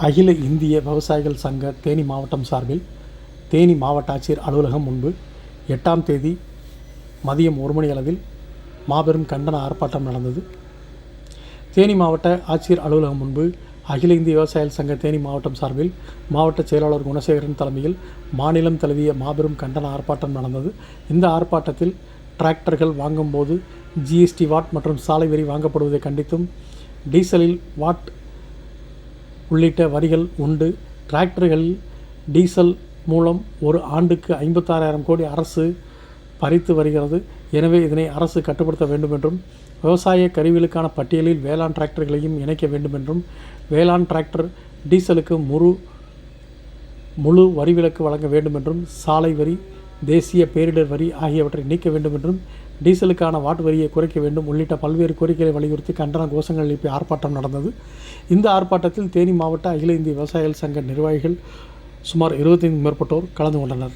அகில இந்திய விவசாயிகள் சங்க தேனி மாவட்டம் சார்பில் தேனி மாவட்ட ஆட்சியர் அலுவலகம் முன்பு 8ஆம் தேதி மதியம் 1 மணி அளவில் மாபெரும் கண்டன ஆர்ப்பாட்டம் நடந்தது. தேனி மாவட்ட ஆட்சியர் அலுவலகம் முன்பு அகில இந்திய விவசாயிகள் சங்க தேனி மாவட்டம் சார்பில் மாவட்ட செயலாளர் குணசேகரன் தலைமையில் மாநிலம் தழுவிய மாபெரும் கண்டன ஆர்ப்பாட்டம் நடந்தது. இந்த ஆர்ப்பாட்டத்தில் டிராக்டர்கள் வாங்கும்போது ஜிஎஸ்டி வாட் மற்றும் சாலை வரி வாங்கப்படுவதை கண்டித்தும், டீசலில் வாட் உள்ளிட்ட வரிகள் உண்டு, டிராக்டர்களில் டீசல் மூலம் ஒரு ஆண்டுக்கு 56,000 கோடி அரசு பறித்து வருகிறது. எனவே இதனை அரசு கட்டுப்படுத்த வேண்டும் என்றும், விவசாய கருவிகளுக்கான பட்டியலில் வேளாண் டிராக்டர்களையும் இணைக்க வேண்டும் என்றும், வேளாண் டிராக்டர் டீசலுக்கு முழு வரி விலக்கு வழங்க வேண்டும் என்றும், சாலை வரி, தேசிய பேரிடர் வரி ஆகியவற்றை நீக்க வேண்டும் என்றும், டீசலுக்கான வாட் வரியை குறைக்க வேண்டும் உள்ளிட்ட பல்வேறு கோரிக்கைகளை வலியுறுத்தி கண்டன கோஷங்கள் எழுப்பி ஆர்ப்பாட்டம் நடந்தது. இந்த ஆர்ப்பாட்டத்தில் தேனி மாவட்ட அகில இந்திய விவசாயிகள் சங்க நிர்வாகிகள் சுமார் 25 மேற்பட்டோர் கலந்து கொண்டனர்.